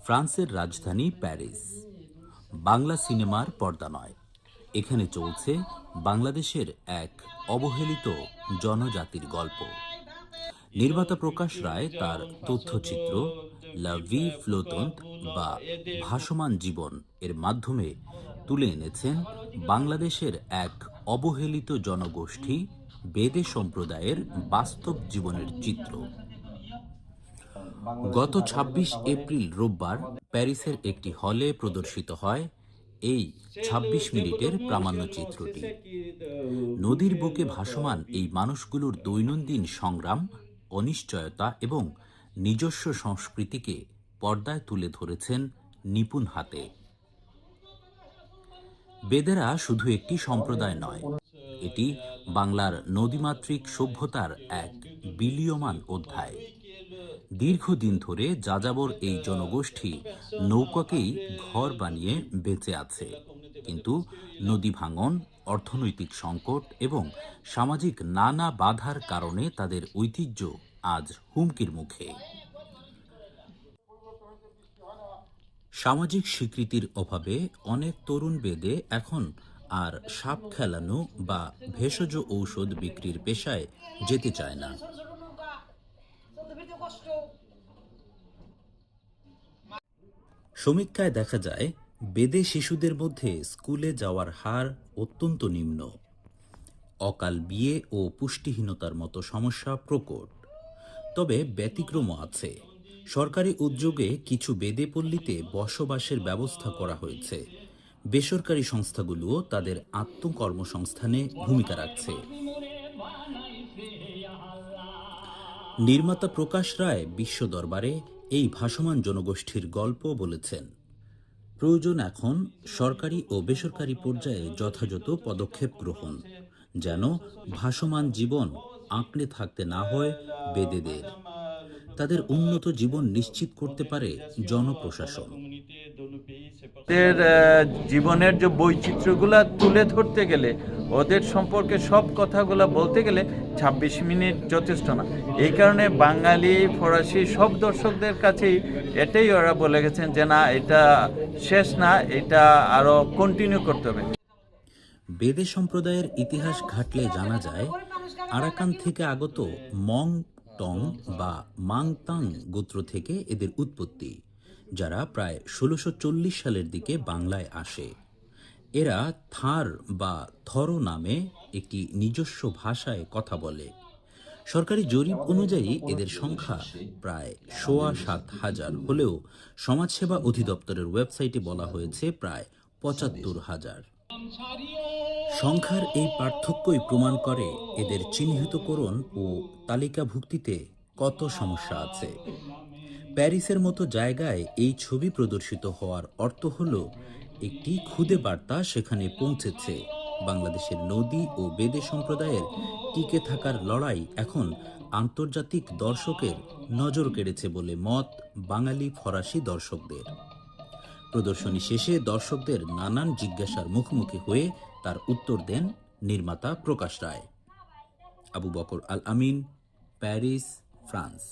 ফ্রান্সের রাজধানী প্যারিস। বাংলা সিনেমার পর্দা নয়, এখানে চলছে বাংলাদেশের এক অবহেলিত জনজাতির গল্প। নির্মাতা প্রকাশ রায় তার তথ্যচিত্র লা ভি ফ্লোতন্ত বা ভাসমান জীবন এর মাধ্যমে তুলে এনেছেন বাংলাদেশের এক অবহেলিত জনগোষ্ঠী বেদে সম্প্রদায়ের বাস্তব জীবনের চিত্র। গত ২৬ এপ্রিল রোববার প্যারিসের একটি হলে প্রদর্শিত হয় এই ২৬ মিনিটের প্রামাণ্যচিত্রটি। নদীর বুকে ভাসমান এই মানুষগুলোর দৈনন্দিন সংগ্রাম, অনিশ্চয়তা এবং নিজস্ব সংস্কৃতিকে পর্দায় তুলে ধরেছেন নিপুণ হাতে। বেদেরা শুধু একটি সম্প্রদায় নয়, এটি বাংলার নদীমাতৃক সভ্যতার এক বিলীয়মান অধ্যায়। দীর্ঘদিন ধরে যাযাবর এই জনগোষ্ঠী নৌকাকেই ঘর বানিয়ে বেঁচে আছে, কিন্তু নদী ভাঙন, অর্থনৈতিক সংকট এবং সামাজিক নানা বাধার কারণে তাদের ঐতিহ্য আজ হুমকির মুখে। সামাজিক স্বীকৃতির অভাবে অনেক তরুণ বেদে এখন আর সাপ খেলানো বা ভেষজ ঔষধ বিক্রির পেশায় যেতে চায় না। সমীক্ষায় দেখা যায়, বেদে শিশুদের মধ্যে স্কুলে যাওয়ার হার অত্যন্ত নিম্ন। অকাল বিয়ে ও পুষ্টিহীনতার মতো সমস্যা প্রকট। তবে ব্যতিক্রমও আছে। সরকারি উদ্যোগে কিছু বেদে পল্লীতে বসবাসের ব্যবস্থা করা হয়েছে। বেসরকারি সংস্থাগুলোও তাদের আত্মকর্মসংস্থানে ভূমিকা রাখছে। নির্মাতা প্রকাশ রায় বিশ্ব দরবারে এই ভাসমান জনগোষ্ঠীর গল্প বলেছেন। প্রয়োজন এখন সরকারি ও বেসরকারি পর্যায়ে যথাযথ পদক্ষেপ গ্রহণ, যেন ভাসমান জীবন আঁকড়ে থাকতে না হয় বেদেদের। তাদের উন্নত জীবন নিশ্চিত করতে পারে জনপ্রশাসন। জীবনের যে বৈচিত্র্যগুলা তুলে ধরতে গেলে, ওদের সম্পর্কে সব কথাগুলো বলতে গেলে ২৬ মিনিট যথেষ্ট না। এই কারণে বাঙালি, ফরাসি সব দর্শকদের কাছেই এটাই ওরা বলে গেছেন যে না, এটা শেষ না, এটা আরো কন্টিনিউ করতে হবে। বেদে সম্প্রদায়ের ইতিহাস ঘাটলে জানা যায়, আরাকান থেকে আগত মং টং বা মাংতাং গোত্র থেকে এদের উৎপত্তি, যারা প্রায় ১৬৪০ সালের দিকে বাংলায় আসে। এরা থার বা থর নামে একটি নিজস্ব ভাষায় কথা বলে। সরকারি জরিপ অনুযায়ী এদের সংখ্যা প্রায় ৭,৫০০ হলেও সমাজসেবা অধিদপ্তরের ওয়েবসাইটে বলা হয়েছে প্রায় ৭৫,০০০। সংখ্যার এই পার্থক্যই প্রমাণ করে এদের চিহ্নিতকরণ ও তালিকাভুক্তিতে কত সমস্যা আছে। প্যারিসের মতো জায়গায় এই ছবি প্রদর্শিত হওয়ার অর্থ হল একটি খুদে বার্তা সেখানে পৌঁছেছে। বাংলাদেশের নদী ও বেদে সম্প্রদায়ের টিকে থাকার লড়াই এখন আন্তর্জাতিক দর্শকের নজর কেড়েছে বলে মত বাঙালি ফরাসি দর্শকদের। প্রদর্শনী শেষে দর্শকদের নানান জিজ্ঞাসার মুখোমুখি হয়ে তার উত্তর দেন নির্মাতা প্রকাশ রায়। আবু বকর আল আমিন, প্যারিস, ফ্রান্স।